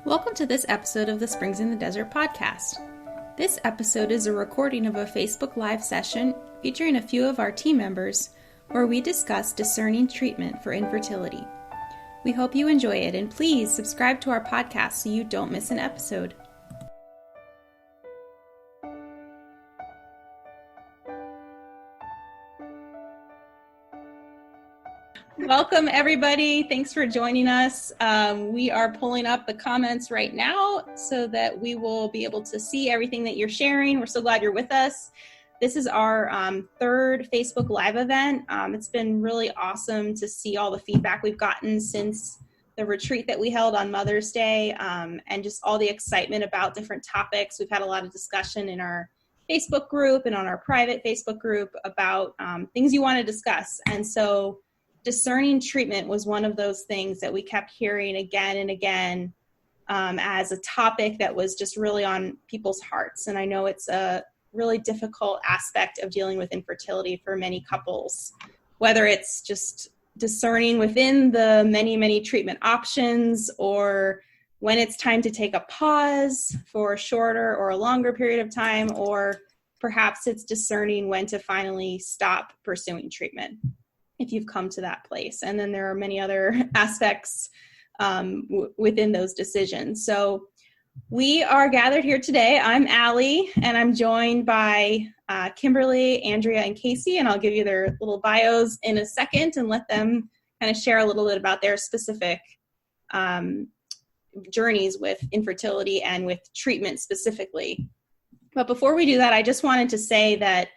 Welcome to this episode of the Springs in the Desert podcast. This episode is a recording of a Facebook Live session featuring a few of our team members where we discuss discerning treatment for infertility. We hope you enjoy it, and please subscribe to our podcast so you don't miss an episode. Welcome, everybody. Thanks for joining us. We are pulling up the comments right now so that we will be able to see everything that you're sharing. We're so glad you're with us. This is our third Facebook Live event. It's been really awesome to see all the feedback we've gotten since the retreat that we held on Mother's Day, and just all the excitement about different topics. We've had a lot of discussion in our Facebook group and on our private Facebook group about things you want to discuss. And so discerning treatment was one of those things that we kept hearing again and again as a topic that was just really on people's hearts. And I know it's a really difficult aspect of dealing with infertility for many couples, whether it's just discerning within the many treatment options, or when it's time to take a pause for a shorter or a longer period of time, or perhaps it's discerning when to finally stop pursuing treatment, if you've come to that place. And then there are many other aspects within those decisions. So we are gathered here today. I'm Allie, and I'm joined by Kimberly, Andrea, and Casey, and I'll give you their little bios in a second and let them kind of share a little bit about their specific journeys with infertility and with treatment specifically. But before we do that, I just wanted to say that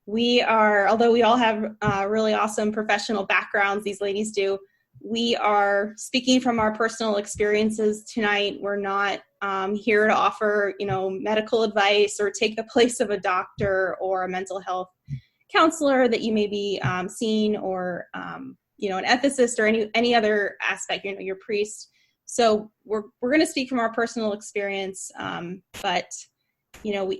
we are, although we all have really awesome professional backgrounds, these ladies do, we are speaking from our personal experiences tonight. We're not here to offer, medical advice or take the place of a doctor or a mental health counselor that you may be seeing, or, an ethicist or any other aspect, your priest. So we're going to speak from our personal experience, but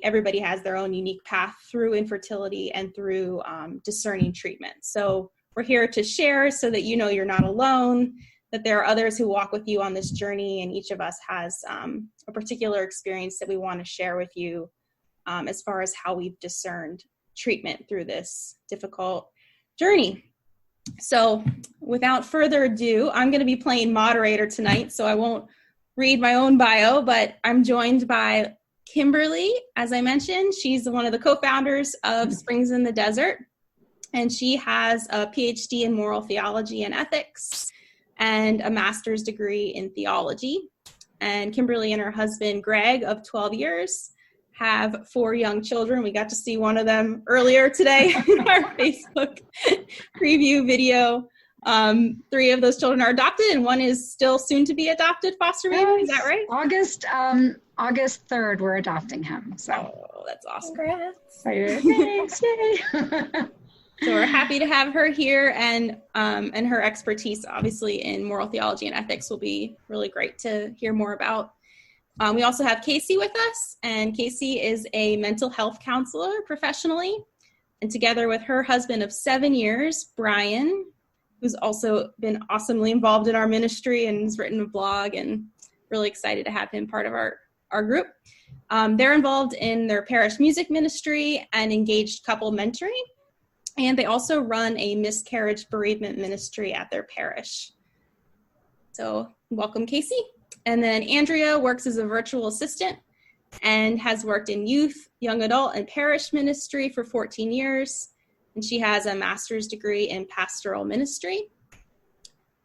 everybody has their own unique path through infertility and through discerning treatment. So we're here to share so that you're not alone, that there are others who walk with you on this journey, and each of us has a particular experience that we want to share with you as far as how we've discerned treatment through this difficult journey. So without further ado, I'm going to be playing moderator tonight, so I won't read my own bio, but I'm joined by Kimberly. As I mentioned, she's one of the co-founders of Springs in the Desert, and she has a PhD in moral theology and ethics and a master's degree in theology. And Kimberly and her husband, Greg, of 12 years, have 4 young children. We got to see one of them earlier today in our Facebook preview video. 3 of those children are adopted, and one is still soon to be adopted foster baby. Is that right? August 3rd, we're adopting him. So that's awesome. Congrats. Thanks. Yay. So we're happy to have her here, and her expertise, obviously, in moral theology and ethics will be really great to hear more about. We also have Casey with us, and Casey is a mental health counselor professionally, and together with her husband of 7 years, Brian, who's also been awesomely involved in our ministry and has written a blog, and really excited to have him part of our group. They're involved in their parish music ministry and engaged couple mentoring, and they also run a miscarriage bereavement ministry at their parish. So welcome, Casey. And then Andrea works as a virtual assistant and has worked in youth, young adult, and parish ministry for 14 years. And she has a master's degree in pastoral ministry.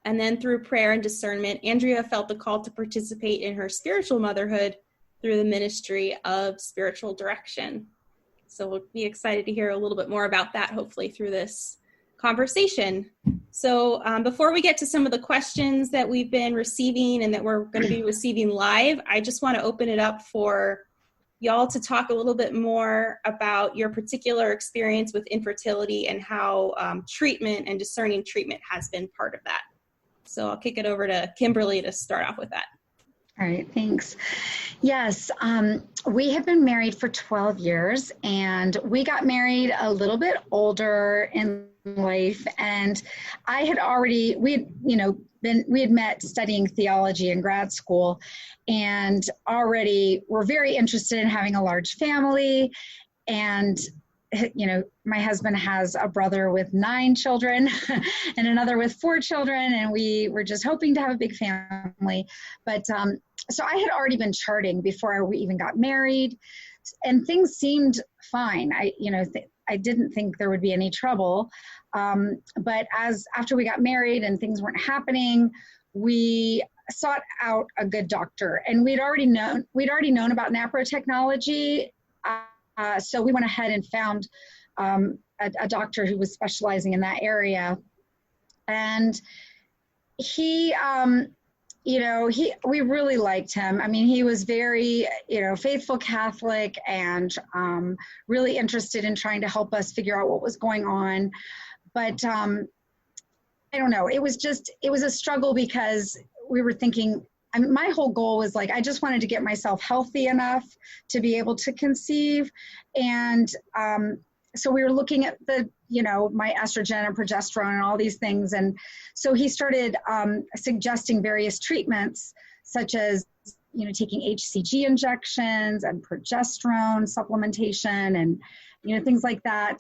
And then through prayer and discernment, Andrea felt the call to participate in her spiritual motherhood through the ministry of spiritual direction. So we'll be excited to hear a little bit more about that, hopefully, through this conversation. So before we get to some of the questions that we've been receiving and that we're going to be receiving live, I just want to open it up for y'all to talk a little bit more about your particular experience with infertility and how treatment and discerning treatment has been part of that. So I'll kick it over to Kimberly to start off with that. All right, thanks. Yes, we have been married for 12 years, and we got married a little bit older in life, and we had we had met studying theology in grad school, and already were very interested in having a large family. And my husband has a brother with 9 children and another with 4 children, and we were just hoping to have a big family. But so I had already been charting before we even got married, and things seemed fine. I didn't think there would be any trouble. But after we got married and things weren't happening, we sought out a good doctor, and we'd already known about naprotechnology. So we went ahead and found a doctor who was specializing in that area. And we really liked him. I mean, he was very, faithful Catholic, and really interested in trying to help us figure out what was going on. But I don't know, it was a struggle, because we were thinking, my whole goal was I just wanted to get myself healthy enough to be able to conceive. And so we were looking at my estrogen and progesterone and all these things. And so he started suggesting various treatments, such as, taking HCG injections and progesterone supplementation and, things like that,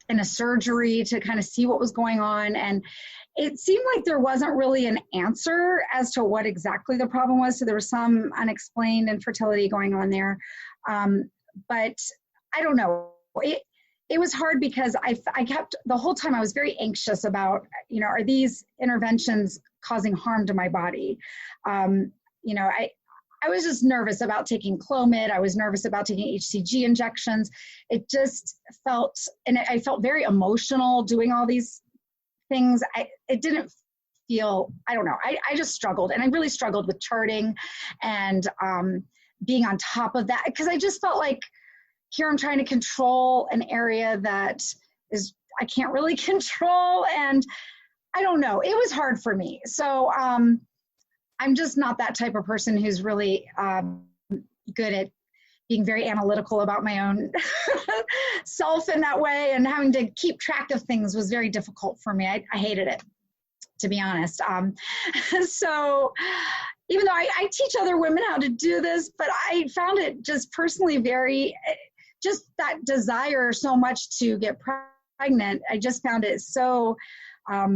and a surgery to kind of see what was going on. And it seemed like there wasn't really an answer as to what exactly the problem was. So there was some unexplained infertility going on there. But I don't know. It was hard, because I kept, the whole time I was very anxious about, are these interventions causing harm to my body? I was just nervous about taking Clomid. I was nervous about taking HCG injections. It just felt, and I felt very emotional doing all these things. It didn't feel, I don't know, I just struggled, and I really struggled with charting and being on top of that, because I just felt like here I'm trying to control an area that I can't really control, and I don't know, it was hard for me. So I'm just not that type of person who's really good at being very analytical about my own self in that way, and having to keep track of things was very difficult for me. I hated it, to be honest. So even though I teach other women how to do this, but I found it just personally just that desire so much to get pregnant. I just found it so, I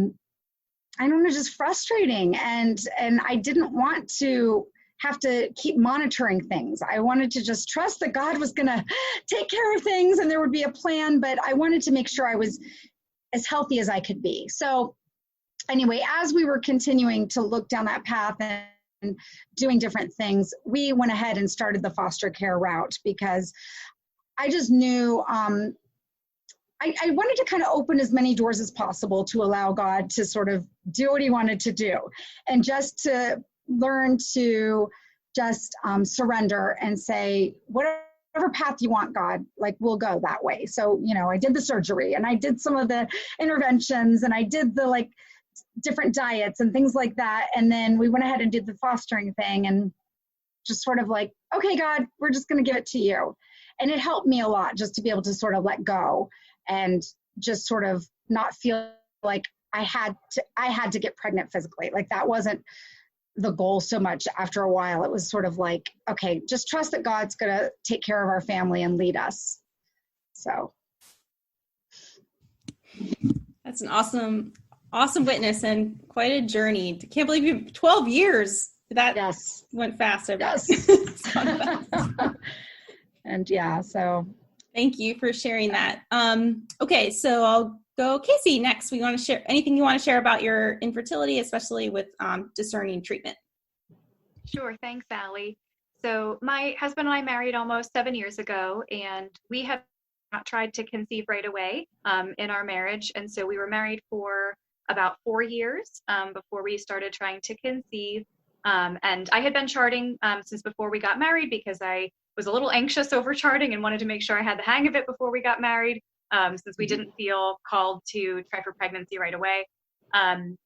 don't know, just frustrating. And I didn't want to have to keep monitoring things. I wanted to just trust that God was going to take care of things, and there would be a plan, but I wanted to make sure I was as healthy as I could be. So anyway, as we were continuing to look down that path and doing different things, we went ahead and started the foster care route, because I just knew I wanted to kind of open as many doors as possible to allow God to sort of do what he wanted to do, and just to learn to just surrender and say, whatever path you want, God, we'll go that way. So, I did the surgery, and I did some of the interventions, and I did the different diets and things like that. And then we went ahead and did the fostering thing, and just sort of okay, God, we're just going to give it to you. And it helped me a lot just to be able to sort of let go and just sort of not feel like I had to get pregnant physically. That wasn't the goal so much. After a while, it was sort of okay, just trust that God's going to take care of our family and lead us. So that's an awesome witness, and quite a journey. I can't believe you 12 years. That went fast. Yes. And so thank you for sharing that. Okay, so I'll go Casey next. We want to share anything you want to share about your infertility, especially with discerning treatment. Sure. Thanks, Allie. So my husband and I married almost 7 years ago, and we have not tried to conceive right away in our marriage. And so we were married for about 4 years before we started trying to conceive. And I had been charting since before we got married, because I was a little anxious over charting and wanted to make sure I had the hang of it before we got married, since we didn't feel called to try for pregnancy right away. And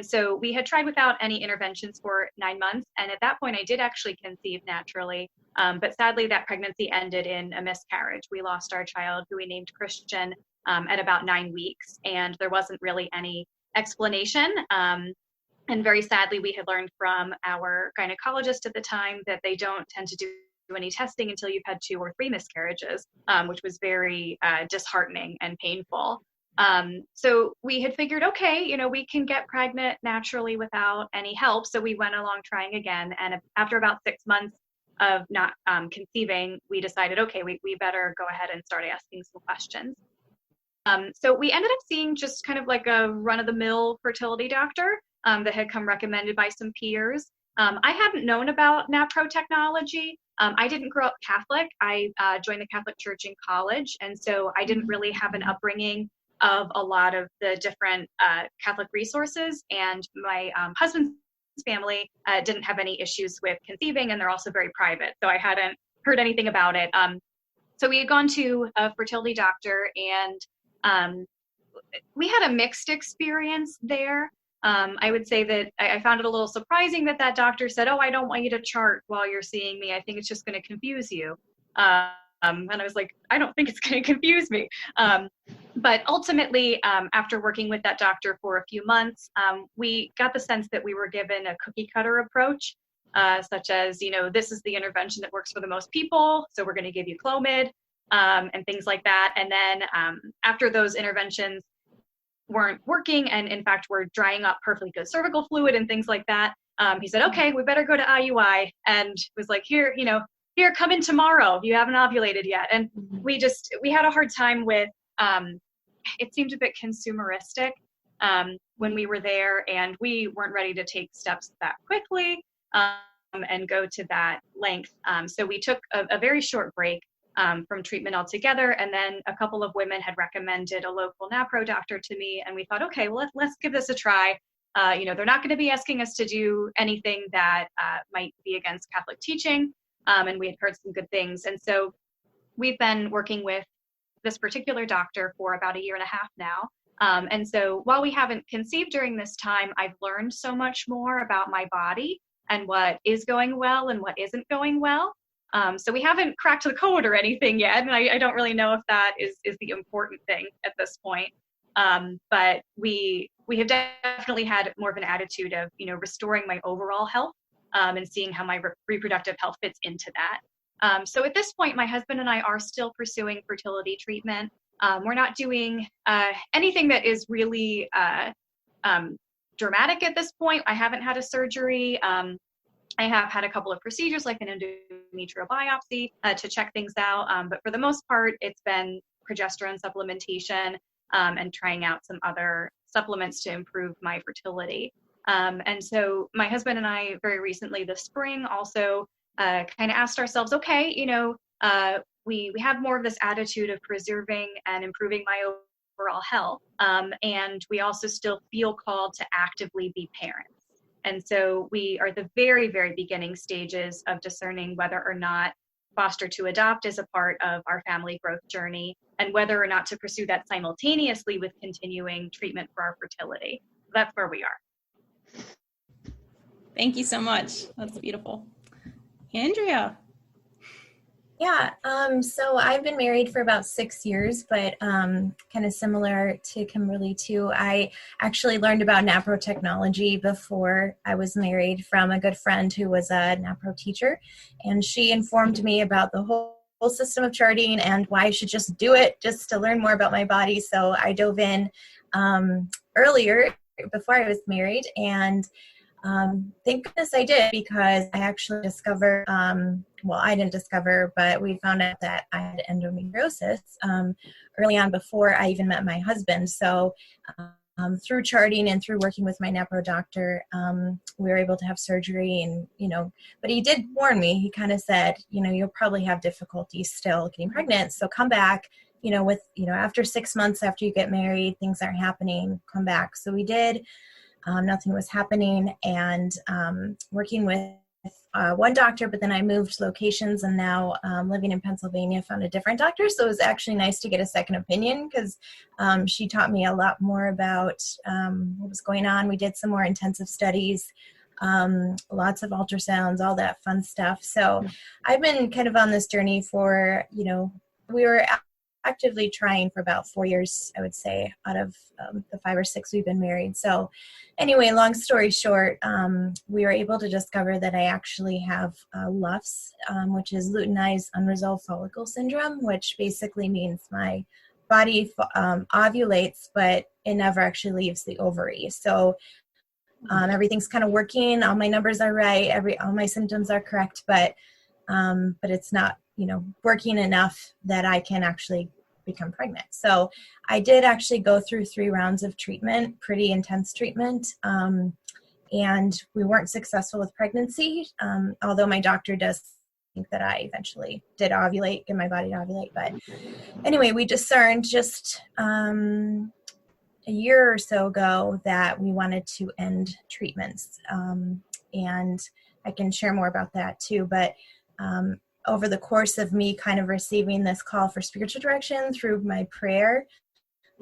so we had tried without any interventions for 9 months. And at that point, I did actually conceive naturally. But sadly, that pregnancy ended in a miscarriage. We lost our child, who we named Christian, at about 9 weeks. And there wasn't really any explanation. And very sadly, we had learned from our gynecologist at the time that they don't tend to do any testing until you've had 2 or 3 miscarriages, which was very disheartening and painful. So we had figured, okay, we can get pregnant naturally without any help. So we went along trying again. And after about 6 months of not conceiving, we decided, okay, we better go ahead and start asking some questions. So we ended up seeing just kind of like a run-of-the-mill fertility doctor that had come recommended by some peers. I hadn't known about NAPRO technology. I didn't grow up Catholic. I joined the Catholic Church in college, and so I didn't really have an upbringing of a lot of the different Catholic resources. And my husband's family didn't have any issues with conceiving, and they're also very private. So I hadn't heard anything about it. So we had gone to a fertility doctor, and we had a mixed experience there. I would say that I found it a little surprising that doctor said, "Oh, I don't want you to chart while you're seeing me. I think it's just going to confuse you." And I was like, I don't think it's going to confuse me. But ultimately, after working with that doctor for a few months, we got the sense that we were given a cookie cutter approach, such as, this is the intervention that works for the most people. So we're going to give you Clomid and things like that. And then after those interventions weren't working, and in fact were drying up perfectly good cervical fluid and things like that, he said, okay, we better go to IUI, and was like, here, come in tomorrow. You haven't ovulated yet. And we had a hard time with, it seemed a bit consumeristic when we were there, and we weren't ready to take steps that quickly and go to that length. So we took a very short break from treatment altogether. And then a couple of women had recommended a local NAPRO doctor to me. And we thought, okay, well, let's give this a try. They're not going to be asking us to do anything that might be against Catholic teaching. And we had heard some good things. And so we've been working with this particular doctor for about 1.5 years now. And so while we haven't conceived during this time, I've learned so much more about my body and what is going well and what isn't going well. So we haven't cracked the code or anything yet, and I don't really know if that is the important thing at this point. But we have definitely had more of an attitude of, restoring my overall health and seeing how my reproductive health fits into that. So at this point, my husband and I are still pursuing fertility treatment. We're not doing anything that is really dramatic at this point. I haven't had a surgery. I have had a couple of procedures like an endometrial biopsy to check things out. But for the most part, it's been progesterone supplementation and trying out some other supplements to improve my fertility. And so my husband and I very recently this spring also kind of asked ourselves, okay, we have more of this attitude of preserving and improving my overall health. And we also still feel called to actively be parents. And so we are at the very, very beginning stages of discerning whether or not foster to adopt is a part of our family growth journey, and whether or not to pursue that simultaneously with continuing treatment for our fertility. That's where we are. Thank you so much. That's beautiful. Andrea. Yeah, so I've been married for about 6 years, but kind of similar to Kimberly too. I actually learned about NAPRO technology before I was married from a good friend who was a NAPRO teacher, and she informed me about the whole system of charting and why I should just do it just to learn more about my body. So I dove in earlier before I was married, and thank goodness I did, because I actually discovered, I didn't discover, but we found out that I had endometriosis early on before I even met my husband. So through charting and through working with my NAPRO doctor, we were able to have surgery, and, but he did warn me. He kind of said, you'll probably have difficulty still getting pregnant. So come back, after 6 months after you get married, things aren't happening, come back. So we did. Nothing was happening, and working with one doctor, but then I moved locations, and now living in Pennsylvania, found a different doctor. So it was actually nice to get a second opinion, because she taught me a lot more about what was going on. We did some more intensive studies, lots of ultrasounds, all that fun stuff. So I've been kind of on this journey for, we were actively trying for about 4 years, I would say, out of the 5 or 6 we've been married. So anyway, long story short, we were able to discover that I actually have LUFS, which is luteinized unresolved follicle syndrome, which basically means my body ovulates, but it never actually leaves the ovary. So everything's kind of working. All my numbers are right. All my symptoms are correct, but it's not, working enough that I can actually become pregnant. So I did actually go through 3 rounds of treatment, pretty intense treatment. And we weren't successful with pregnancy, although my doctor does think that I eventually did ovulate, get my body to ovulate. But anyway, we discerned just a year or so ago that we wanted to end treatments. And I can share more about that too. But over the course of me kind of receiving this call for spiritual direction through my prayer,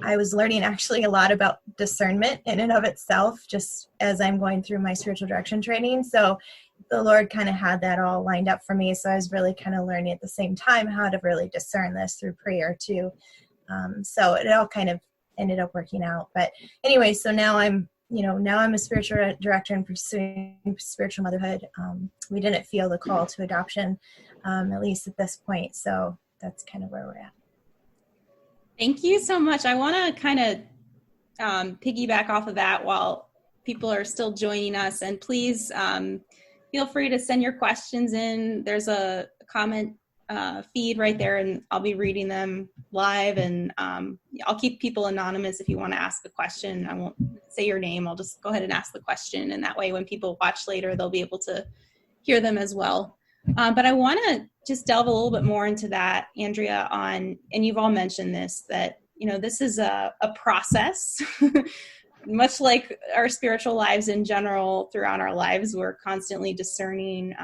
I was learning actually a lot about discernment in and of itself, just as I'm going through my spiritual direction training. So the Lord kind of had that all lined up for me. So I was really kind of learning at the same time how to really discern this through prayer too. So it all kind of ended up working out. But anyway, so now I'm a spiritual director and pursuing spiritual motherhood. We didn't feel the call to adoption, at least at this point. So that's kind of where we're at. Thank you so much. I want to kind of piggyback off of that while people are still joining us. And please feel free to send your questions in. There's a comment feed right there, and I'll be reading them live. And I'll keep people anonymous if you want to ask a question. I won't say your name. I'll just go ahead and ask the question. And that way, when people watch later, they'll be able to hear them as well. But I want to just delve a little bit more into that, Andrea, and you've all mentioned this, that, this is a process, much like our spiritual lives in general. Throughout our lives, we're constantly discerning,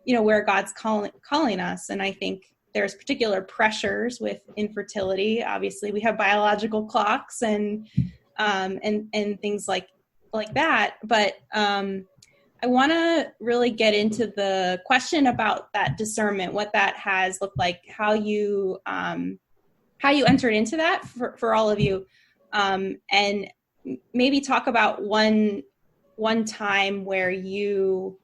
where God's calling us. And I think there's particular pressures with infertility. Obviously, we have biological clocks and things like that. But I want to really get into the question about that discernment, what that has looked like, how you entered into that for all of you, and maybe talk about one time where you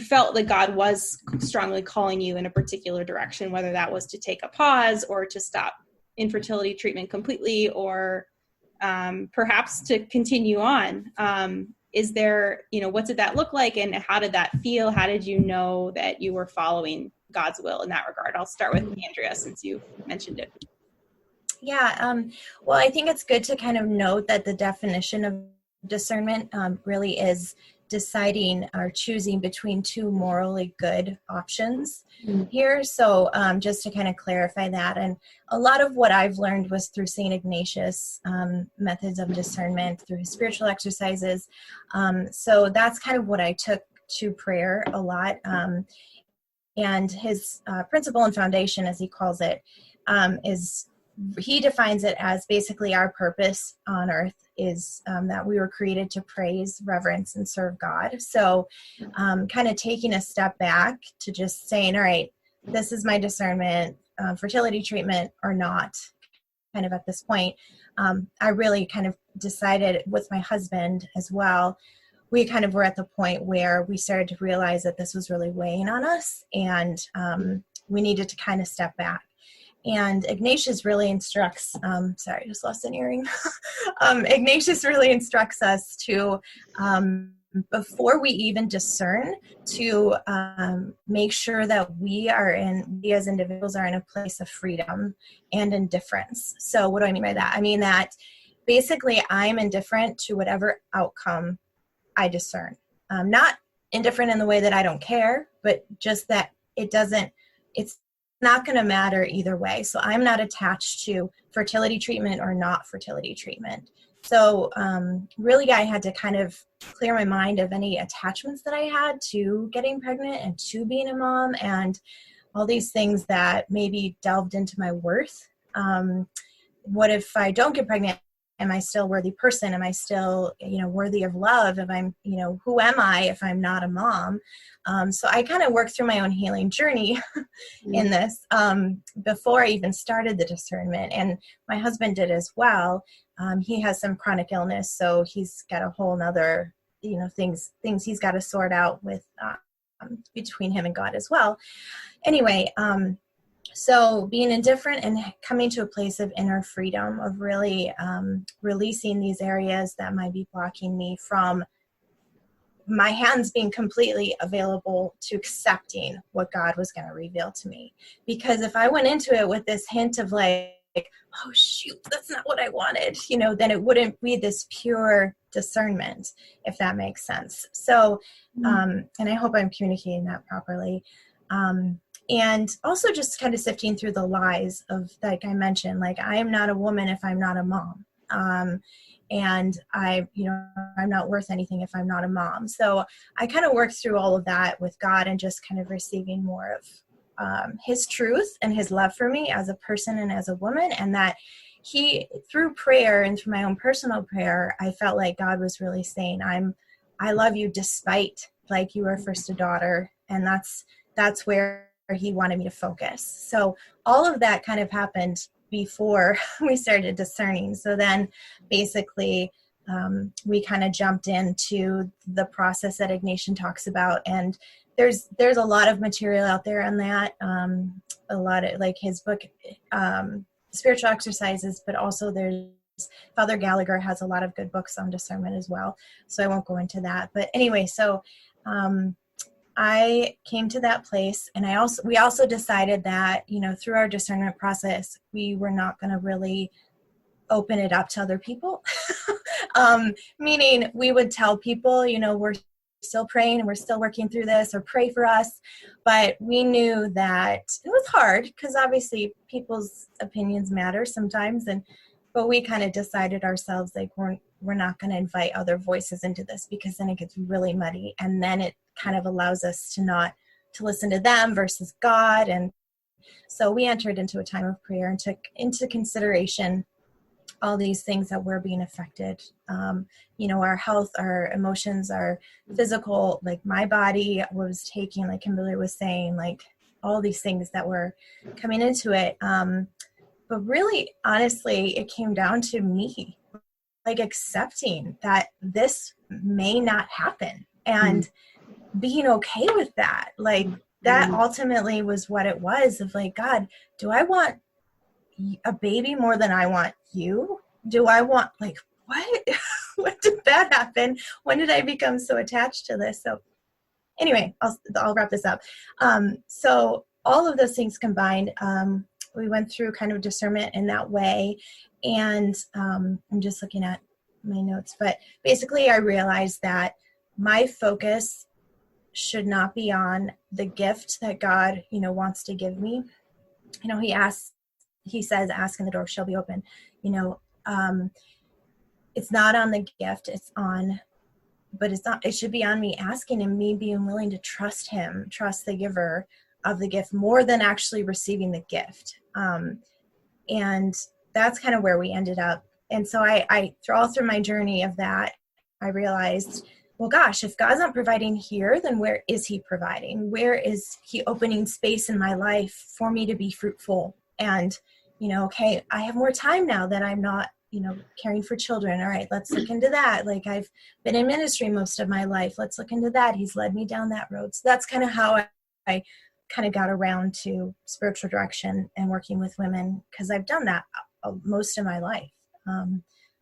felt that God was strongly calling you in a particular direction, whether that was to take a pause or to stop infertility treatment completely, or perhaps to continue on. Is there, what did that look like, and how did that feel? How did you know that you were following God's will in that regard? I'll start with Andrea, since you mentioned it. Yeah, well, I think it's good to kind of note that the definition of discernment really is deciding or choosing between 2 morally good options here. So just to kind of clarify that, and a lot of what I've learned was through St. Ignatius' methods of discernment, through his spiritual exercises. So that's kind of what I took to prayer a lot. And his principle and foundation, as he calls it, he defines it as basically our purpose on earth is that we were created to praise, reverence, and serve God. So kind of taking a step back to just saying, all right, this is my discernment, fertility treatment or not, kind of at this point. I really kind of decided with my husband as well, we kind of were at the point where we started to realize that this was really weighing on us, and we needed to kind of step back. And Ignatius really instructs, sorry, I just lost an earring. Ignatius really instructs us to, before we even discern, to make sure that we as individuals are in a place of freedom and indifference. So what do I mean by that? I mean that basically I'm indifferent to whatever outcome I discern. Not indifferent in the way that I don't care, but just that it's not going to matter either way. So I'm not attached to fertility treatment or not fertility treatment. So really I had to kind of clear my mind of any attachments that I had to getting pregnant and to being a mom and all these things that maybe delved into my worth. What if I don't get pregnant am I still a worthy person? Am I still, worthy of love? If I'm, who am I if I'm not a mom? So I kind of worked through my own healing journey in this before I even started the discernment. And my husband did as well. He has some chronic illness, so he's got a whole nother, things he's got to sort out with between him and God as well. Anyway, so being indifferent and coming to a place of inner freedom, of really releasing these areas that might be blocking me from my hands being completely available to accepting what God was going to reveal to me. Because if I went into it with this hint of like, oh shoot, that's not what I wanted, then it wouldn't be this pure discernment, if that makes sense. So, and I hope I'm communicating that properly. And also just kind of sifting through the lies of, like I mentioned, like, I am not a woman if I'm not a mom. And I'm not worth anything if I'm not a mom. So I kind of worked through all of that with God and just kind of receiving more of his truth and his love for me as a person and as a woman. And that he, through prayer and through my own personal prayer, I felt like God was really saying, I love you despite, like, you were first a daughter. And that's where he wanted me to focus. So all of that kind of happened before we started discerning. So then basically we kind of jumped into the process that Ignatian talks about. And there's a lot of material out there on that. A lot of, like, his book, Spiritual Exercises, but also there's Father Gallagher has a lot of good books on discernment as well. So I won't go into that. But anyway, so I came to that place, and we also decided that, through our discernment process, we were not going to really open it up to other people. Meaning we would tell people, we're still praying and we're still working through this, or pray for us. But we knew that it was hard because obviously people's opinions matter sometimes. But we kind of decided ourselves, like, we're not going to invite other voices into this, because then it gets really muddy. And then it kind of allows us to listen to them versus God. And so we entered into a time of prayer and took into consideration all these things that were being affected. Our health, our emotions, our physical, like my body was taking, like Kimberly was saying, like all these things that were coming into it. But really, honestly, it came down to me, like, accepting that this may not happen and being okay with that. Like, that ultimately was what it was, of like, God, do I want a baby more than I want you? Do I want, like, what? When did that happen? When did I become so attached to this? So anyway, I'll wrap this up. So all of those things combined, we went through kind of discernment in that way. And I'm just looking at my notes, but basically I realized that my focus should not be on the gift that God, wants to give me. He says, ask and the door shall be open. It's not on the gift, it should be on me asking, and me being willing to trust him, trust the giver of the gift more than actually receiving the gift. And that's kind of where we ended up. And so I through my journey of that, I realized, well, gosh, if God's not providing here, then where is he providing? Where is he opening space in my life for me to be fruitful? And, okay, I have more time now that I'm not, caring for children. All right, let's look into that. Like, I've been in ministry most of my life. Let's look into that. He's led me down that road. So that's kind of how I kind of got around to spiritual direction and working with women, because I've done that most of my life.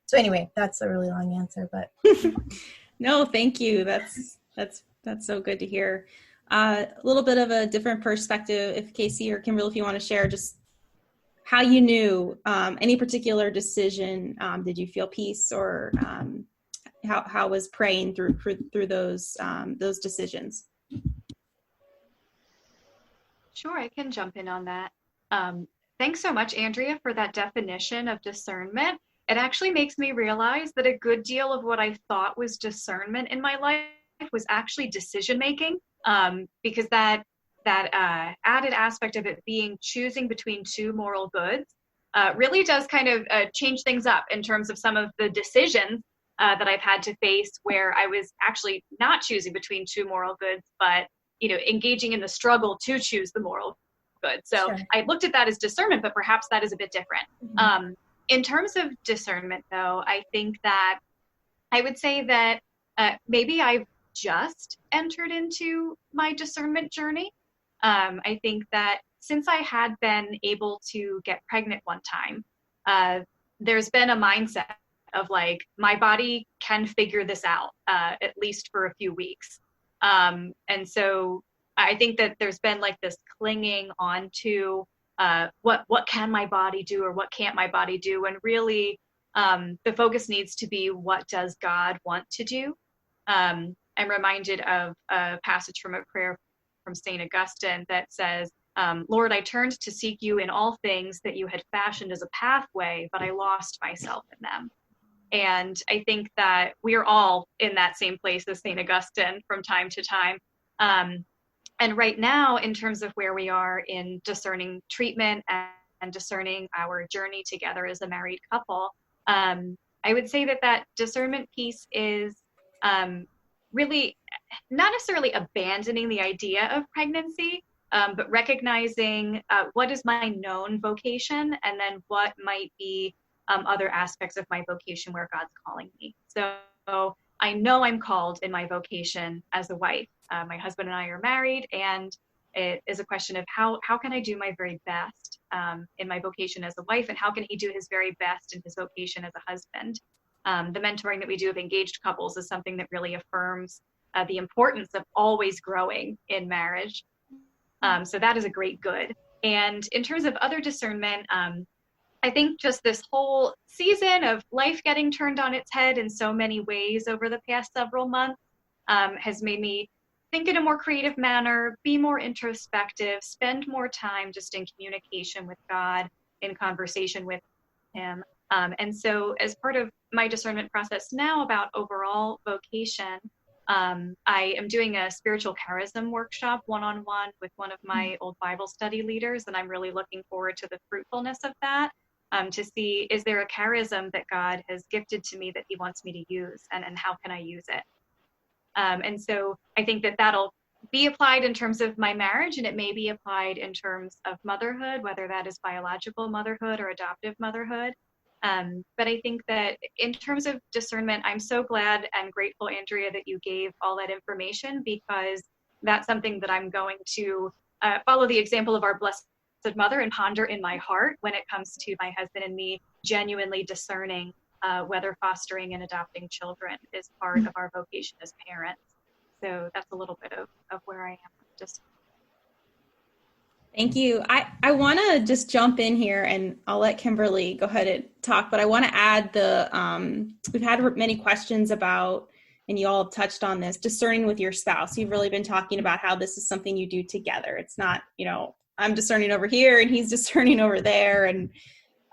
So anyway, that's a really long answer, but no, thank you. That's so good to hear. A little bit of a different perspective, if Casey or Kimberly, if you want to share just how you knew any particular decision. Did you feel peace, or how was praying through those decisions? Sure, I can jump in on that. Thanks so much, Andrea, for that definition of discernment. It actually makes me realize that a good deal of what I thought was discernment in my life was actually decision making, because that added aspect of it being choosing between two moral goods really does kind of change things up in terms of some of the decisions that I've had to face where I was actually not choosing between two moral goods, but engaging in the struggle to choose the moral good. So Sure. I looked at that as discernment, but perhaps that is a bit different. Mm-hmm. In terms of discernment, though, I think that I would say that maybe I've just entered into my discernment journey. I think that since I had been able to get pregnant one time, there's been a mindset of like, my body can figure this out, at least for a few weeks. And so I think that there's been like this clinging on to what can my body do or what can't my body do? And really, the focus needs to be, what does God want to do? I'm reminded of a passage from a prayer from St. Augustine that says, Lord, I turned to seek you in all things that you had fashioned as a pathway, but I lost myself in them. And I think that we are all in that same place as St. Augustine from time to time. And right now, in terms of where we are in discerning treatment and discerning our journey together as a married couple, I would say that discernment piece is really not necessarily abandoning the idea of pregnancy, but recognizing what is my known vocation, and then what might be other aspects of my vocation where God's calling me. So I know I'm called in my vocation as a wife. My husband and I are married, and it is a question of how can I do my very best in my vocation as a wife, and how can he do his very best in his vocation as a husband. The mentoring that we do of engaged couples is something that really affirms the importance of always growing in marriage. So that is a great good. And in terms of other discernment, I think just this whole season of life getting turned on its head in so many ways over the past several months has made me think in a more creative manner, be more introspective, spend more time just in communication with God, in conversation with him. And so as part of my discernment process now about overall vocation, I am doing a spiritual charism workshop one-on-one with one of my old Bible study leaders, and I'm really looking forward to the fruitfulness of that, to see, is there a charism that God has gifted to me that he wants me to use, and how can I use it? And so I think that that'll be applied in terms of my marriage, and it may be applied in terms of motherhood, whether that is biological motherhood or adoptive motherhood. But I think that in terms of discernment, I'm so glad and grateful, Andrea, that you gave all that information, because that's something that I'm going to follow the example of our Blessed Mother and ponder in my heart when it comes to my husband and me genuinely discerning whether fostering and adopting children is part of our vocation as parents. So that's a little bit of where I am. Just Thank you. I want to just jump in here, and I'll let Kimberly go ahead and talk, but I want to add we've had many questions about, and you all have touched on this, discerning with your spouse. You've really been talking about how this is something you do together. It's not, I'm discerning over here and he's discerning over there. And,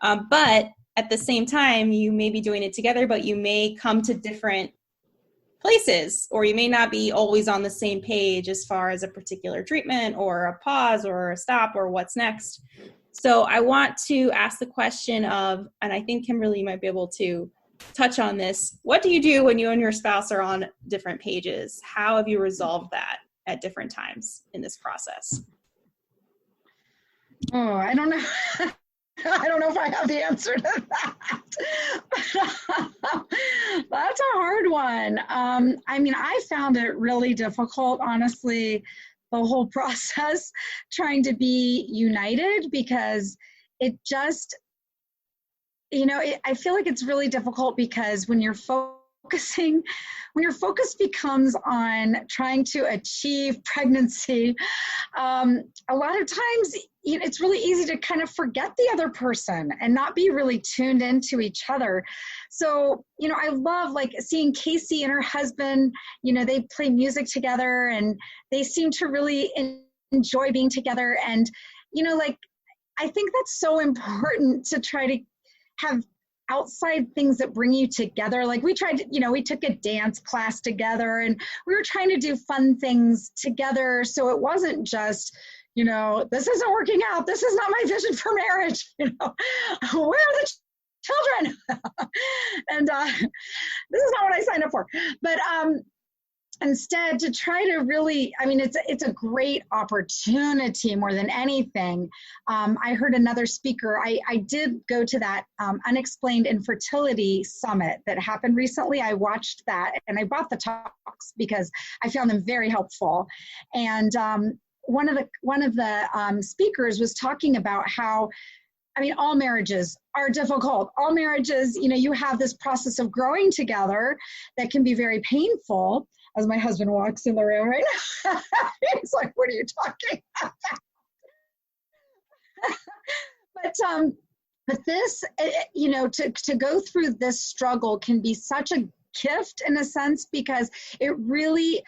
but at the same time, you may be doing it together, but you may come to different places, or you may not be always on the same page as far as a particular treatment or a pause or a stop or what's next. So I want to ask the question of, and I think Kimberly might be able to touch on this, what do you do when you and your spouse are on different pages? How have you resolved that at different times in this process? Oh, I don't know. I don't know if I have the answer to that. That's a hard one. I found it really difficult, honestly, the whole process, trying to be united, because it just, I feel like it's really difficult, because when your focus becomes on trying to achieve pregnancy, a lot of times it's really easy to kind of forget the other person and not be really tuned into each other. So, I love seeing Casey and her husband, they play music together and they seem to really enjoy being together. And, I think that's so important to try to have outside things that bring you together. Like we tried to, we took a dance class together and we were trying to do fun things together. So it wasn't just, this isn't working out. This is not my vision for marriage. Where are the children? And this is not what I signed up for. But instead, to try to really, it's a great opportunity more than anything. I heard another speaker. I did go to that Unexplained Infertility Summit that happened recently. I watched that and I bought the talks because I found them very helpful. And one of the speakers was talking about how, all marriages are difficult. All marriages, you have this process of growing together that can be very painful. As my husband walks in the room right now, he's like, "What are you talking about?" But this, to go through this struggle can be such a gift in a sense, because it really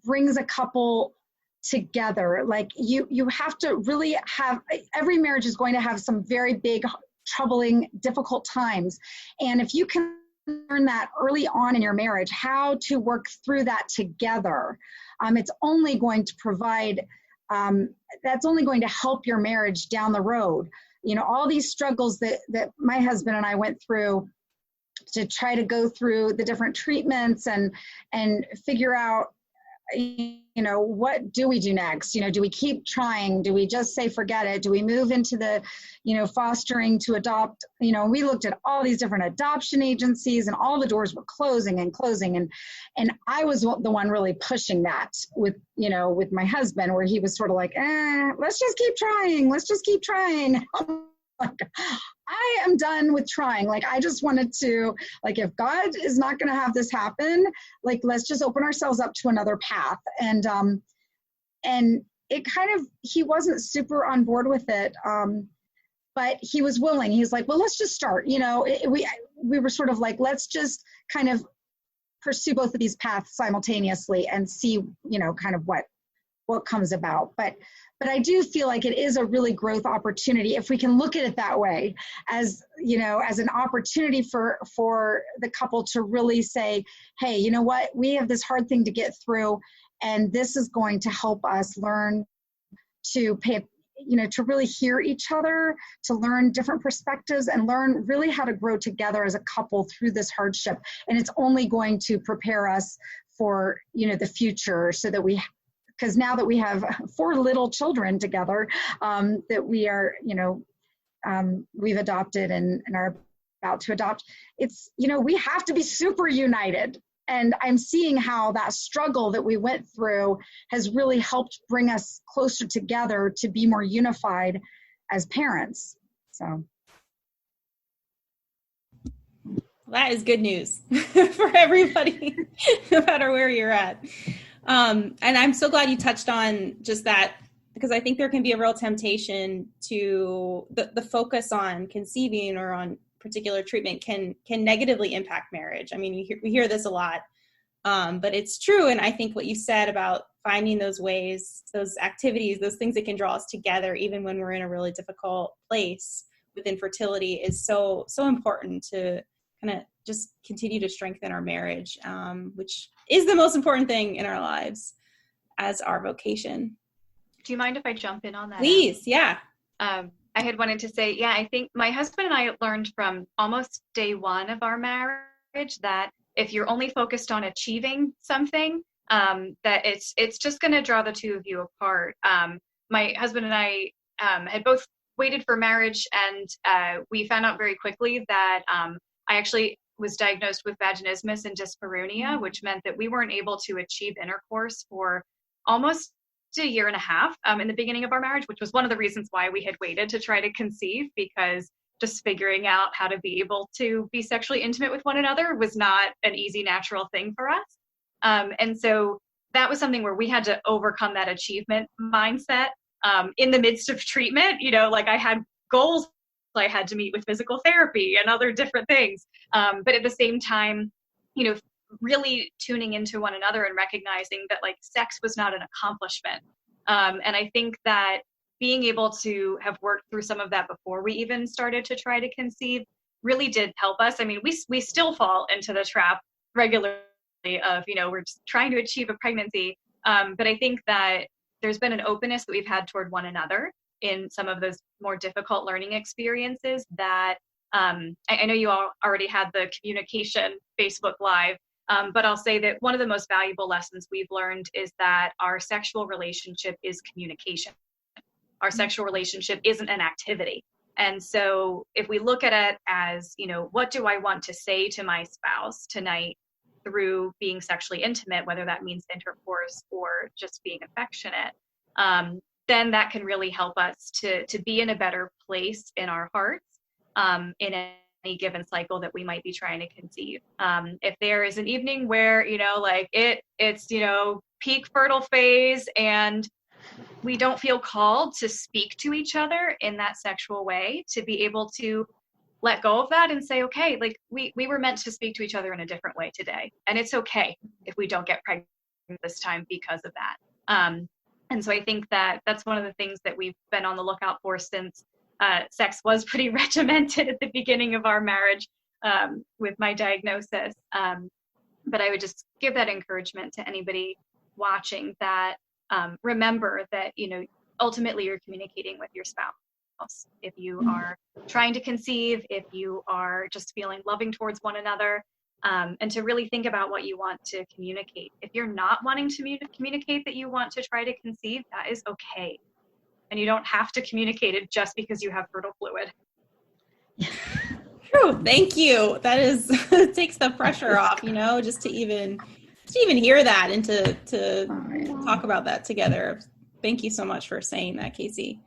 brings a couple together. Like you have to really have, every marriage is going to have some very big, troubling, difficult times. And if you can learn that early on in your marriage, how to work through that together, it's only going to provide, that's only going to help your marriage down the road. All these struggles that my husband and I went through to try to go through the different treatments and figure out, what do we do next? Do we keep trying? Do we just say, forget it? Do we move into the, fostering to adopt? We looked at all these different adoption agencies and all the doors were closing and closing. And I was the one really pushing that with my husband, where he was sort of like, let's just keep trying. Let's just keep trying. Like, I am done with trying. Like, I just wanted to, like, if God is not going to have this happen, like, let's just open ourselves up to another path. And it kind of, he wasn't super on board with it. But he was willing. He's like, well, let's just start. We were sort of like, let's just kind of pursue both of these paths simultaneously and see, kind of what comes about. But I do feel like it is a really growth opportunity if we can look at it that way, as as an opportunity for the couple to really say, hey, you know what, we have this hard thing to get through, and this is going to help us learn to pay, to really hear each other, to learn different perspectives, and learn really how to grow together as a couple through this hardship. And it's only going to prepare us for the future, so that because now that we have 4 little children together, that we are, we've adopted and are about to adopt, it's, we have to be super united. And I'm seeing how that struggle that we went through has really helped bring us closer together to be more unified as parents. So. That is good news for everybody, no matter where you're at. And I'm so glad you touched on just that, because I think there can be a real temptation to the focus on conceiving or on particular treatment can negatively impact marriage. I mean, we hear this a lot, but it's true. And I think what you said about finding those ways, those activities, those things that can draw us together, even when we're in a really difficult place with infertility, is so important to kind of just continue to strengthen our marriage, which is the most important thing in our lives as our vocation. Do you mind if I jump in on that? Please, yeah. I had wanted to say, I think my husband and I learned from almost day one of our marriage that if you're only focused on achieving something, that it's just going to draw the two of you apart. My husband and I had both waited for marriage, and we found out very quickly that I actually was diagnosed with vaginismus and dyspareunia, which meant that we weren't able to achieve intercourse for almost a year and a half in the beginning of our marriage, which was one of the reasons why we had waited to try to conceive, because just figuring out how to be able to be sexually intimate with one another was not an easy, natural thing for us. And so that was something where we had to overcome that achievement mindset in the midst of treatment. Like, I had goals I had to meet with physical therapy and other different things. But at the same time, really tuning into one another and recognizing that, like, sex was not an accomplishment. And I think that being able to have worked through some of that before we even started to try to conceive really did help us. I mean, we still fall into the trap regularly of, we're just trying to achieve a pregnancy. But I think that there's been an openness that we've had toward one another in some of those more difficult learning experiences that I know you all already had the communication Facebook Live, but I'll say that one of the most valuable lessons we've learned is that our sexual relationship is communication. Our sexual relationship isn't an activity. And so if we look at it as, what do I want to say to my spouse tonight through being sexually intimate, whether that means intercourse or just being affectionate, then that can really help us to be in a better place in our hearts in any given cycle that we might be trying to conceive. If there is an evening where, it's peak fertile phase and we don't feel called to speak to each other in that sexual way, to be able to let go of that and say, okay, like we were meant to speak to each other in a different way today. And it's okay if we don't get pregnant this time because of that. And so I think that that's one of the things that we've been on the lookout for since sex was pretty regimented at the beginning of our marriage with my diagnosis. But I would just give that encouragement to anybody watching that remember that, ultimately you're communicating with your spouse. If you are trying to conceive, if you are just feeling loving towards one another, and to really think about what you want to communicate. If you're not wanting to communicate that you want to try to conceive, that is okay. And you don't have to communicate it just because you have fertile fluid. True. Thank you. That is takes the pressure off, just to even hear that and to talk about that together. Thank you so much for saying that, Casey.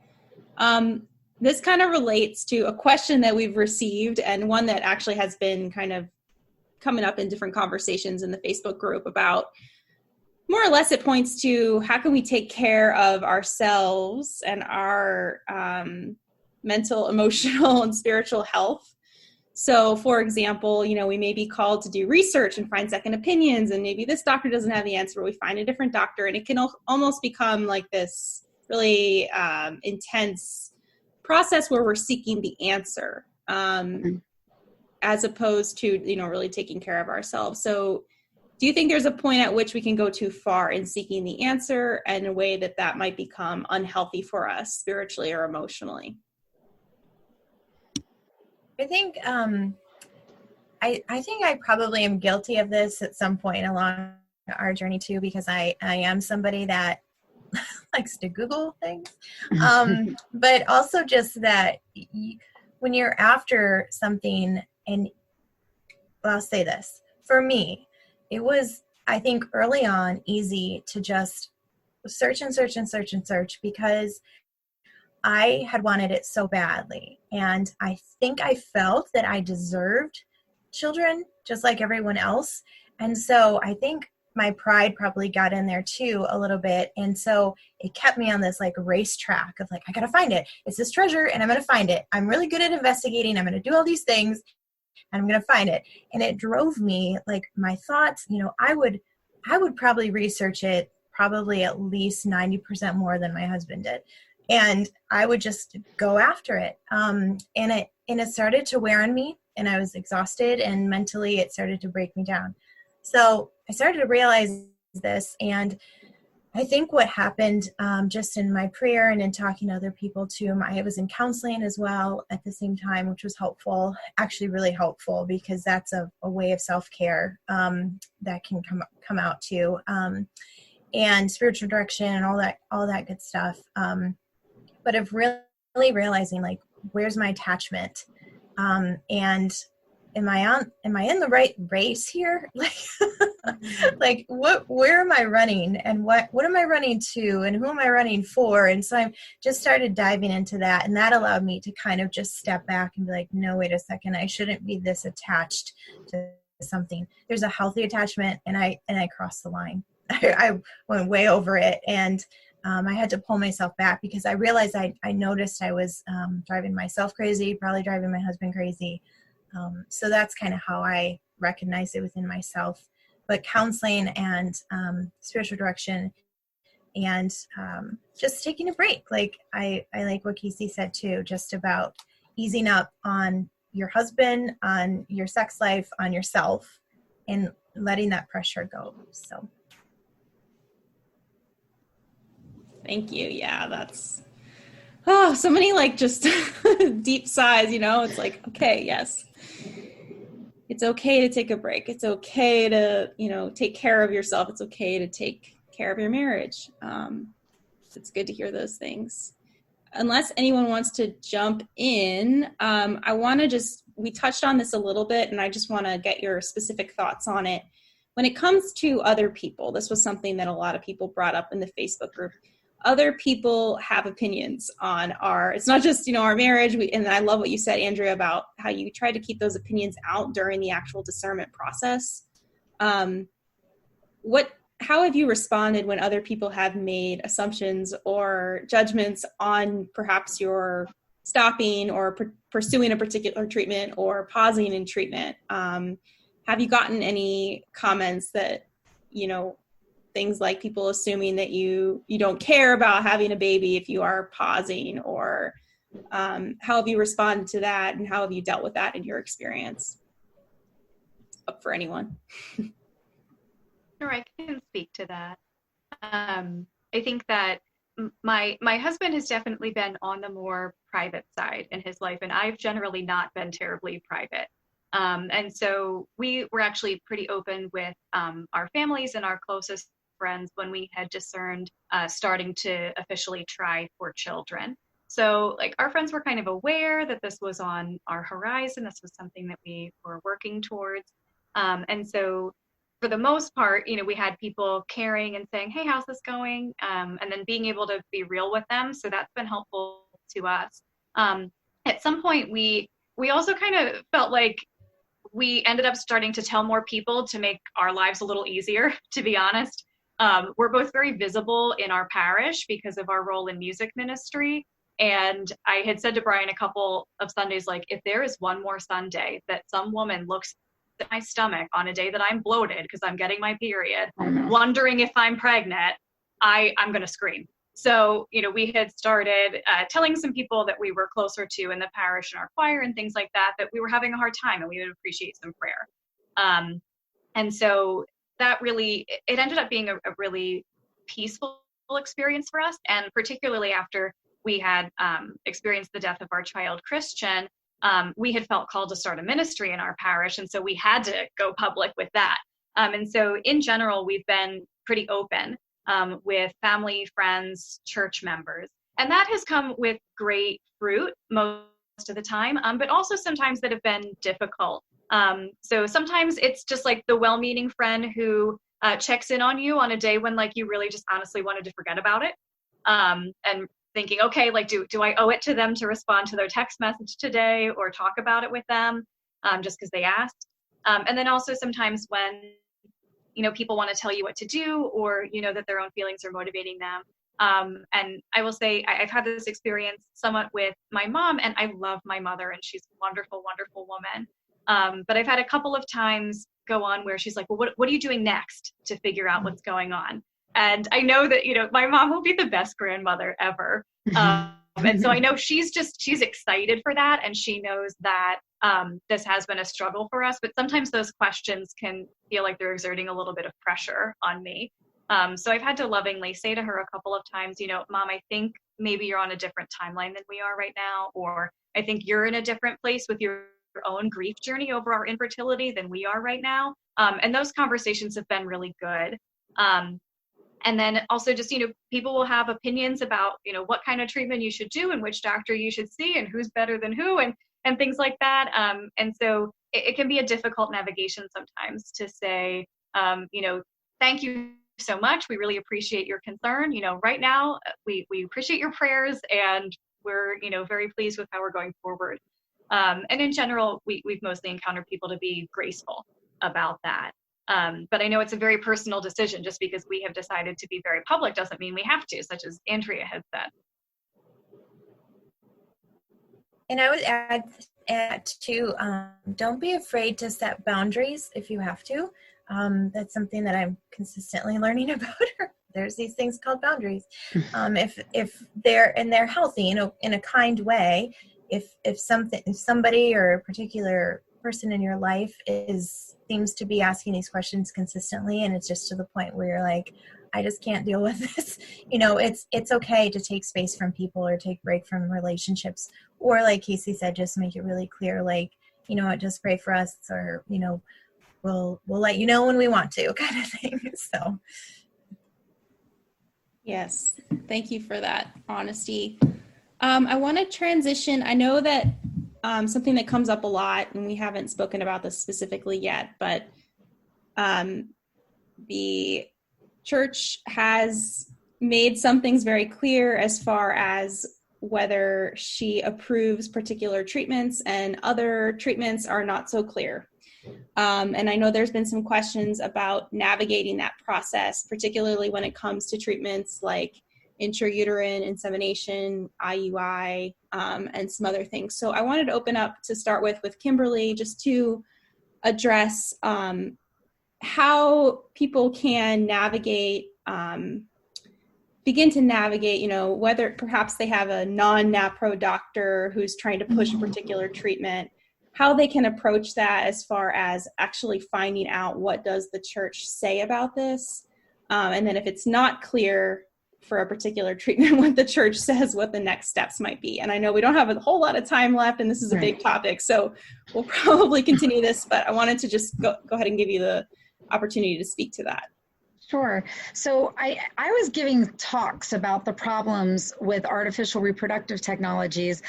This kind of relates to a question that we've received, and one that actually has been kind of coming up in different conversations in the Facebook group about, more or less it points to how can we take care of ourselves and our mental, emotional, and spiritual health. So, for example, we may be called to do research and find second opinions, and maybe this doctor doesn't have the answer, but we find a different doctor, and it can almost become like this really intense process where we're seeking the answer, as opposed to, really taking care of ourselves. So do you think there's a point at which we can go too far in seeking the answer in a way that might become unhealthy for us spiritually or emotionally? I think I think I probably am guilty of this at some point along our journey too, because I am somebody that likes to Google things, but also just that when you're after something, and I'll say this, for me, it was, I think early on, easy to just search and search and search and search because I had wanted it so badly. And I think I felt that I deserved children just like everyone else. And so I think my pride probably got in there too a little bit. And so it kept me on this like racetrack of like, I got to find it. It's this treasure and I'm going to find it. I'm really good at investigating. I'm going to do all these things and I'm going to find it. And it drove me, like my thoughts, I would probably research it probably at least 90% more than my husband did. And I would just go after it. And it started to wear on me, and I was exhausted, and mentally it started to break me down. So I started to realize this, and I think what happened just in my prayer and in talking to other people too, I was in counseling as well at the same time, which was helpful, actually really helpful, because that's a way of self-care that can come out too, and spiritual direction and all that good stuff. But of really realizing, like, where's my attachment? And am I in the right race here? Like, where am I running, and what am I running to, and who am I running for? And so I just started diving into that, and that allowed me to kind of just step back and be like, no, wait a second, I shouldn't be this attached to something. There's a healthy attachment, and I crossed the line. I went way over it, and I had to pull myself back because I realized I noticed I was driving myself crazy, probably driving my husband crazy. So that's kind of how I recognized it within myself. But counseling and spiritual direction and just taking a break. Like I like what Casey said too, just about easing up on your husband, on your sex life, on yourself, and letting that pressure go. So. Thank you. Yeah, that's, so many like just deep sighs, it's like, okay, yes. It's okay to take a break. It's okay to, take care of yourself. It's okay to take care of your marriage. It's good to hear those things. Unless anyone wants to jump in, I want to we touched on this a little bit, and I just want to get your specific thoughts on it. When it comes to other people, this was something that a lot of people brought up in the Facebook group. Other people have opinions on it's not just, our marriage. And I love what you said, Andrea, about how you try to keep those opinions out during the actual discernment process. How have you responded when other people have made assumptions or judgments on perhaps your stopping or pursuing a particular treatment or pausing in treatment? Have you gotten any comments that, things like people assuming that you don't care about having a baby if you are pausing, or how have you responded to that, and how have you dealt with that in your experience? Up for anyone. Sure, I can speak to that. I think that my husband has definitely been on the more private side in his life, and I've generally not been terribly private. And so we were actually pretty open with our families and our closest friends when we had discerned starting to officially try for children. So like our friends were kind of aware that this was on our horizon. This was something that we were working towards. And so for the most part, we had people caring and saying, hey, how's this going? And then being able to be real with them. So that's been helpful to us. At some point, we also kind of felt like we ended up starting to tell more people to make our lives a little easier, to be honest. We're both very visible in our parish because of our role in music ministry. And I had said to Brian a couple of Sundays, like, if there is one more Sunday that some woman looks at my stomach on a day that I'm bloated because I'm getting my period, wondering if I'm pregnant, I'm going to scream. So, we had started telling some people that we were closer to in the parish and our choir and things like that we were having a hard time and we would appreciate some prayer. And so that really, it ended up being a really peaceful experience for us. And particularly after we had experienced the death of our child, Christian, we had felt called to start a ministry in our parish. And so we had to go public with that. And so in general, we've been pretty open with family, friends, church members. And that has come with great fruit most of the time, but also sometimes that have been difficult. So sometimes it's just like the well-meaning friend who checks in on you on a day when like you really just honestly wanted to forget about it. And thinking, okay, like do I owe it to them to respond to their text message today or talk about it with them just because they asked? And then also sometimes when people want to tell you what to do or, that their own feelings are motivating them. And I will say I've had this experience somewhat with my mom, and I love my mother, and she's a wonderful, wonderful woman. But I've had a couple of times go on where she's like, well, what are you doing next to figure out what's going on? And I know that, my mom will be the best grandmother ever. And so I know she's excited for that. And she knows that this has been a struggle for us, but sometimes those questions can feel like they're exerting a little bit of pressure on me. So I've had to lovingly say to her a couple of times, Mom, I think maybe you're on a different timeline than we are right now, or I think you're in a different place with your own grief journey over our infertility than we are right now. And those conversations have been really good. And then also just, people will have opinions about, what kind of treatment you should do and which doctor you should see and who's better than who and things like that. And so it can be a difficult navigation sometimes to say, thank you so much. We really appreciate your concern. Right now we appreciate your prayers and we're, very pleased with how we're going forward. And in general, we've mostly encountered people to be graceful about that. But I know it's a very personal decision. Just because we have decided to be very public doesn't mean we have to, such as Andrea has said. And I would add to, don't be afraid to set boundaries if you have to. That's something that I'm consistently learning about. There's these things called boundaries. If they're healthy, in a kind way. If somebody or a particular person in your life seems to be asking these questions consistently, and it's just to the point where you're like, I just can't deal with this. It's okay to take space from people or take break from relationships, or like Casey said, just make it really clear, like, just pray for us, or, we'll let you know when we want to, kind of thing. So. Yes. Thank you for that honesty. I want to transition. I know that something that comes up a lot, and we haven't spoken about this specifically yet, but the church has made some things very clear as far as whether she approves particular treatments, and other treatments are not so clear. And I know there's been some questions about navigating that process, particularly when it comes to treatments like intrauterine insemination, IUI, and some other things. So I wanted to open up to start with Kimberly, just to address how people can navigate, begin to navigate, whether perhaps they have a non-NAPRO doctor who's trying to push a particular treatment, how they can approach that as far as actually finding out what does the church say about this. And then if it's not clear for a particular treatment, what the church says, what the next steps might be. And I know we don't have a whole lot of time left, and this is a big topic, so we'll probably continue this, but I wanted to just go ahead and give you the opportunity to speak to that. Sure. So I was giving talks about the problems with artificial reproductive technologies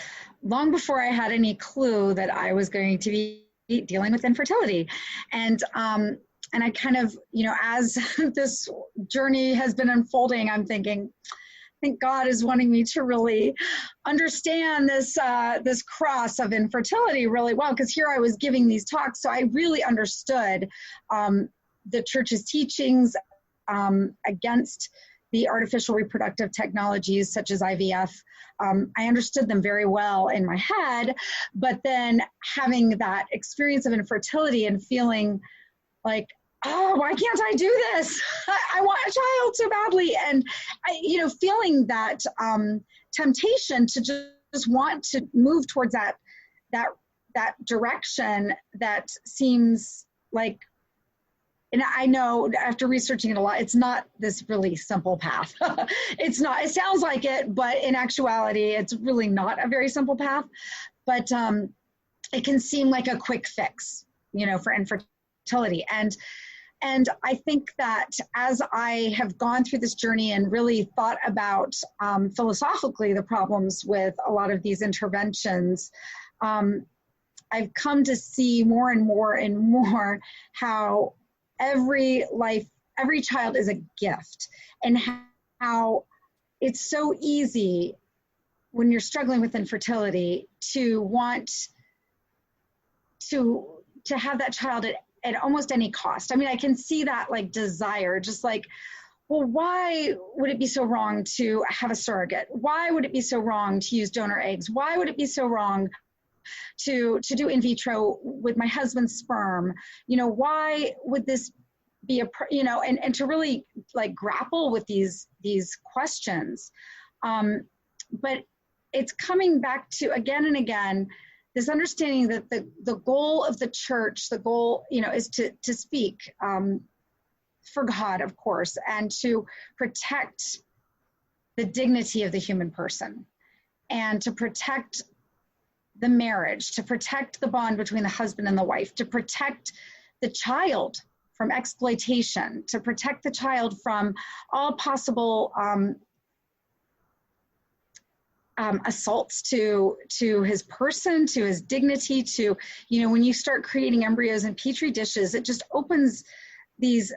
long before I had any clue that I was going to be dealing with infertility. And I kind of, as this journey has been unfolding, I'm thinking, I think God is wanting me to really understand this cross of infertility really well, because here I was giving these talks, so I really understood the church's teachings against the artificial reproductive technologies such as IVF. I understood them very well in my head, but then having that experience of infertility and feeling like, oh, why can't I do this? I want a child so badly. And feeling that temptation to just want to move towards that direction that seems like, and I know after researching it a lot, it's not this really simple path. It's not, it sounds like it, but in actuality, it's really not a very simple path. But it can seem like a quick fix, for infertility. And I think that as I have gone through this journey and really thought about philosophically the problems with a lot of these interventions, I've come to see more and more and more how every child is a gift, and how it's so easy when you're struggling with infertility to want to have that child at almost any cost. I mean, I can see that desire, just like, well, why would it be so wrong to have a surrogate? Why would it be so wrong to use donor eggs? Why would it be so wrong to do in vitro with my husband's sperm? Why would this be and to really grapple with these questions. But it's coming back to again and again, this understanding that the goal of the church, is to speak for God, of course, and to protect the dignity of the human person, and to protect the marriage, to protect the bond between the husband and the wife, to protect the child from exploitation, to protect the child from all possible assaults to his person, to his dignity, to, when you start creating embryos in petri dishes, it just opens these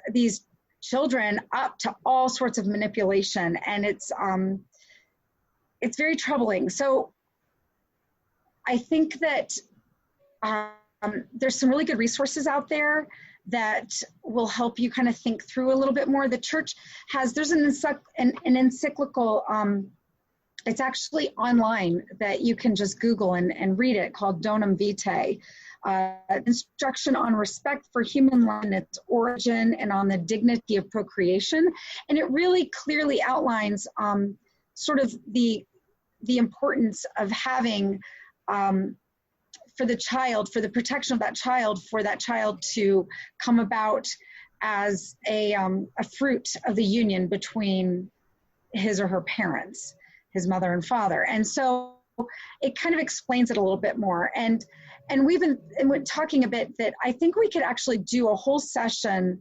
children up to all sorts of manipulation, and it's very troubling. So I think that there's some really good resources out there that will help you kind of think through a little bit more. The church there's an encyclical, it's actually online that you can just Google and read it, called Donum Vitae, Instruction on Respect for Human Life and its Origin and on the Dignity of Procreation. And it really clearly outlines sort of the importance of having for the child, for the protection of that child, for that child to come about as a fruit of the union between his or her parents, his mother and father. And so it kind of explains it a little bit more. And we've been talking a bit that I think we could actually do a whole session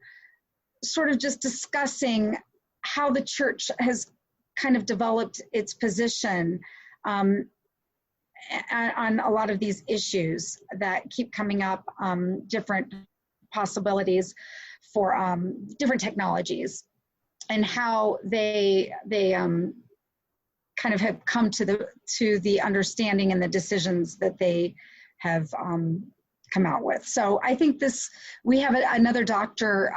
sort of just discussing how the church has kind of developed its position on a lot of these issues that keep coming up, different possibilities for different technologies, and how they kind of have come to the understanding and the decisions that they have come out with. So I think we have another doctor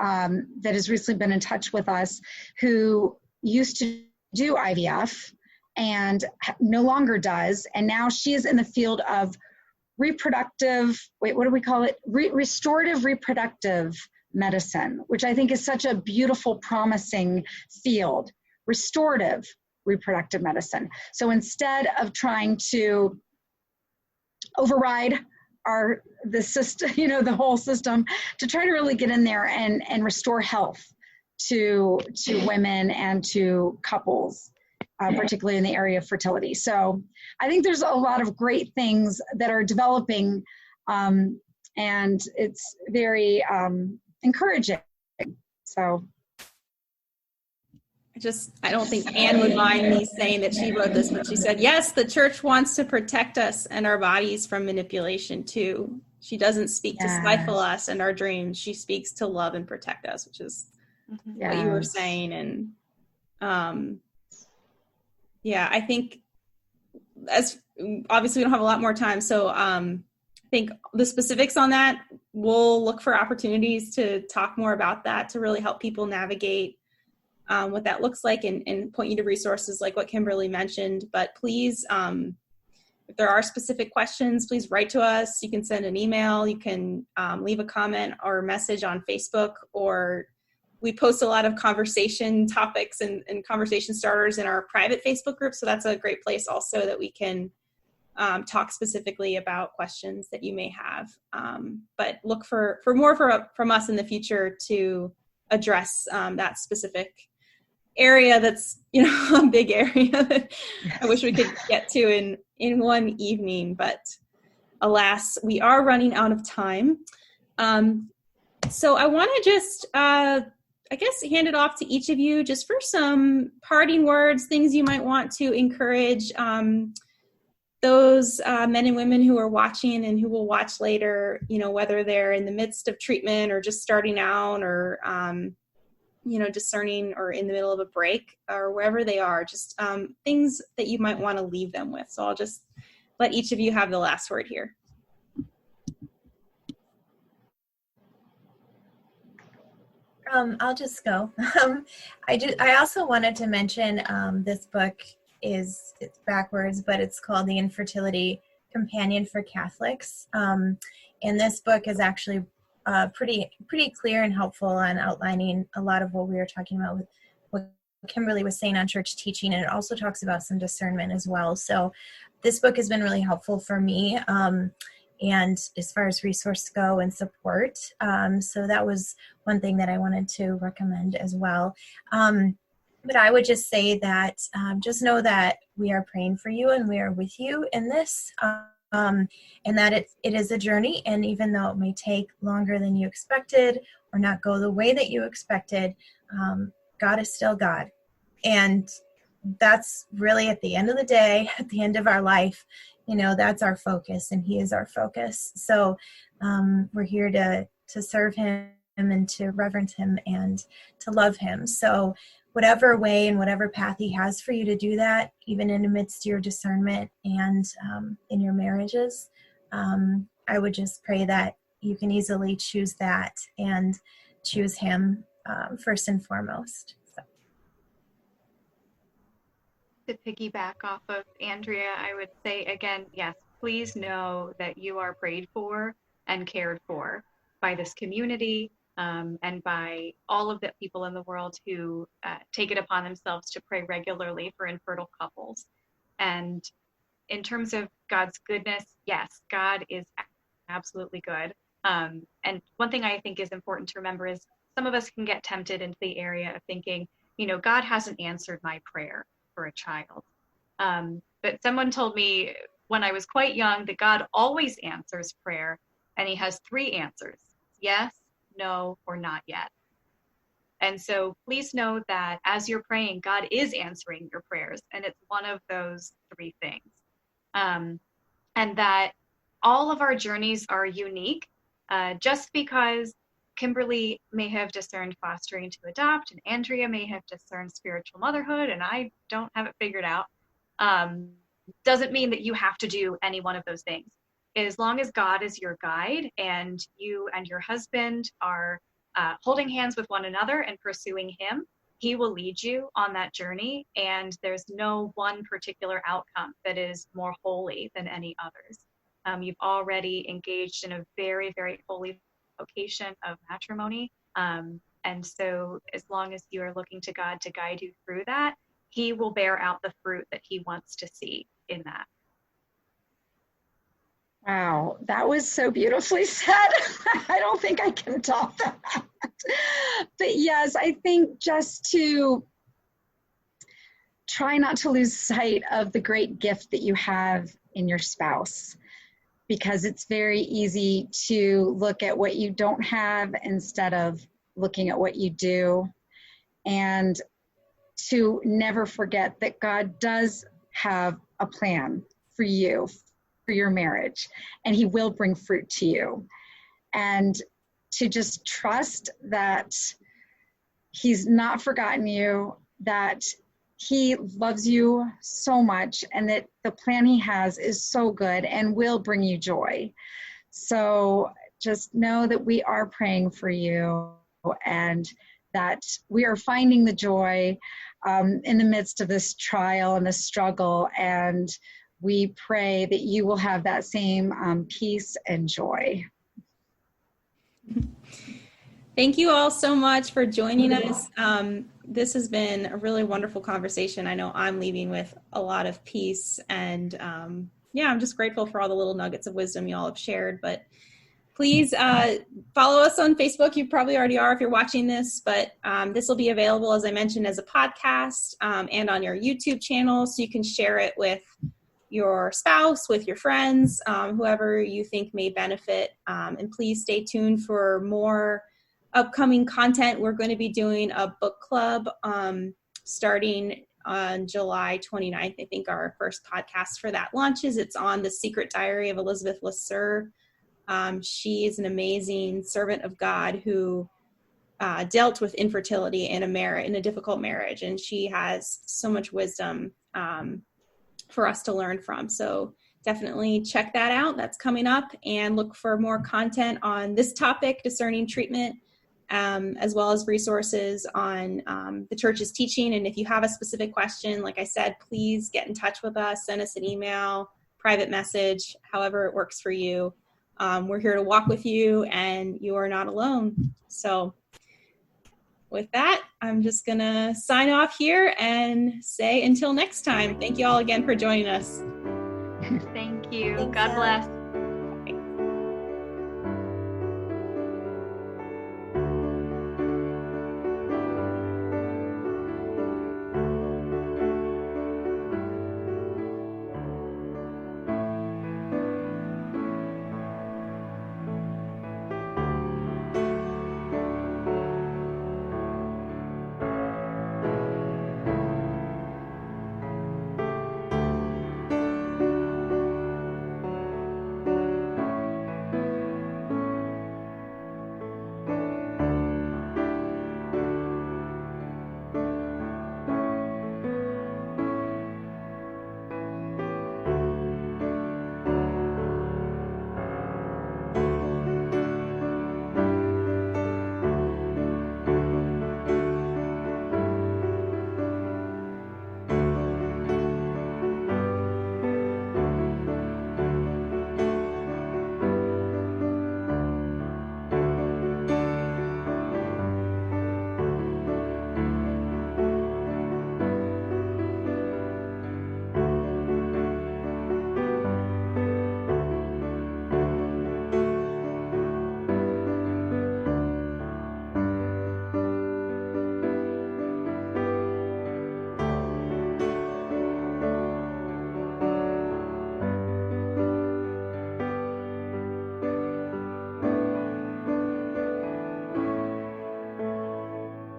that has recently been in touch with us who used to do IVF and no longer does. And now she is in the field of restorative reproductive medicine, which I think is such a beautiful, promising field. Restorative reproductive medicine. So instead of trying to override the system, the whole system, to try to really get in there and restore health to women and to couples, particularly in the area of fertility. So I think there's a lot of great things that are developing, and it's very encouraging. So I don't think Anne would mind me saying that she wrote this, but she said, yes, the church wants to protect us and our bodies from manipulation too. She doesn't speak to stifle us and our dreams. She speaks to love and protect us, which is what you were saying. And I think, as obviously we don't have a lot more time, so I think the specifics on that, we'll look for opportunities to talk more about that, to really help people navigate what that looks like, and point you to resources like what Kimberly mentioned. But please, if there are specific questions, please write to us. You can send an email, you can leave a comment or message on Facebook, or we post a lot of conversation topics and conversation starters in our private Facebook group. So that's a great place also that we can talk specifically about questions that you may have. But look for more from us in the future to address that specific area that's a big area that I wish we could get to in one evening, but alas, we are running out of time. So I want to just hand it off to each of you just for some parting words, things you might want to encourage those men and women who are watching and who will watch later, whether they're in the midst of treatment or just starting out, or discerning, or in the middle of a break, or wherever they are, just things that you might want to leave them with. So I'll just let each of you have the last word here. I'll just go. I also wanted to mention this book it's backwards, but it's called The Infertility Companion for Catholics. And this book is actually pretty clear and helpful on outlining a lot of what we were talking about with what Kimberly was saying on church teaching, and it also talks about some discernment as well. So this book has been really helpful for me, and as far as resources go and support. So that was one thing that I wanted to recommend as well. But I would just say that just know that we are praying for you and we are with you in this. And that it is a journey, and even though it may take longer than you expected or not go the way that you expected, God is still God. And that's really, at the end of the day, at the end of our life, that's our focus, and He is our focus. So we're here to serve Him and to reverence Him and to love Him. So whatever way and whatever path He has for you to do that, even in amidst your discernment and in your marriages, I would just pray that you can easily choose that and choose Him first and foremost. So. To piggyback off of Andrea, I would say again, yes, please know that you are prayed for and cared for by this community, and by all of the people in the world who take it upon themselves to pray regularly for infertile couples. And in terms of God's goodness, yes, God is absolutely good. And one thing I think is important to remember is some of us can get tempted into the area of thinking, God hasn't answered my prayer for a child. But someone told me when I was quite young that God always answers prayer, and he has 3 answers: yes, no, or not yet. And so please know that as you're praying, God is answering your prayers, and it's one of those 3 things. And that all of our journeys are unique. Just because Kimberly may have discerned fostering to adopt, and Andrea may have discerned spiritual motherhood, and I don't have it figured out, doesn't mean that you have to do any one of those things. As long as God is your guide, and you and your husband are holding hands with one another and pursuing him, he will lead you on that journey, and there's no one particular outcome that is more holy than any others. You've already engaged in a very, very holy vocation of matrimony. And so as long as you are looking to God to guide you through that, he will bear out the fruit that he wants to see in that. Wow, that was so beautifully said. I don't think I can top that. But yes, I think just to try not to lose sight of the great gift that you have in your spouse, because it's very easy to look at what you don't have instead of looking at what you do, and to never forget that God does have a plan for you, for your marriage, and he will bring fruit to you. And to just trust that he's not forgotten you, that he loves you so much, and that the plan he has is so good and will bring you joy. So just know that we are praying for you, and that we are finding the joy in the midst of this trial and this struggle. And we pray that you will have that same peace and joy. Thank you all so much for joining us. This has been a really wonderful conversation. I know I'm leaving with a lot of peace, and I'm just grateful for all the little nuggets of wisdom you all have shared. But please follow us on Facebook. You probably already are if you're watching this, but this will be available, as I mentioned, as a podcast and on your YouTube channel, so you can share it with your spouse, with your friends, whoever you think may benefit. And please stay tuned for more upcoming content. We're going to be doing a book club starting on July 29th. I think our first podcast for that launches. It's on The Secret Diary of Elizabeth Lasser. She is an amazing servant of God who dealt with infertility in a difficult marriage, and she has so much wisdom for us to learn from. So definitely check that out. That's coming up, and look for more content on this topic, discerning treatment, as well as resources on the church's teaching. And if you have a specific question, like I said, please get in touch with us, send us an email, private message, however it works for you. We're here to walk with you, and you are not alone. So with that, I'm just going to sign off here and say until next time. Thank you all again for joining us. Thank you. Thanks, God bless.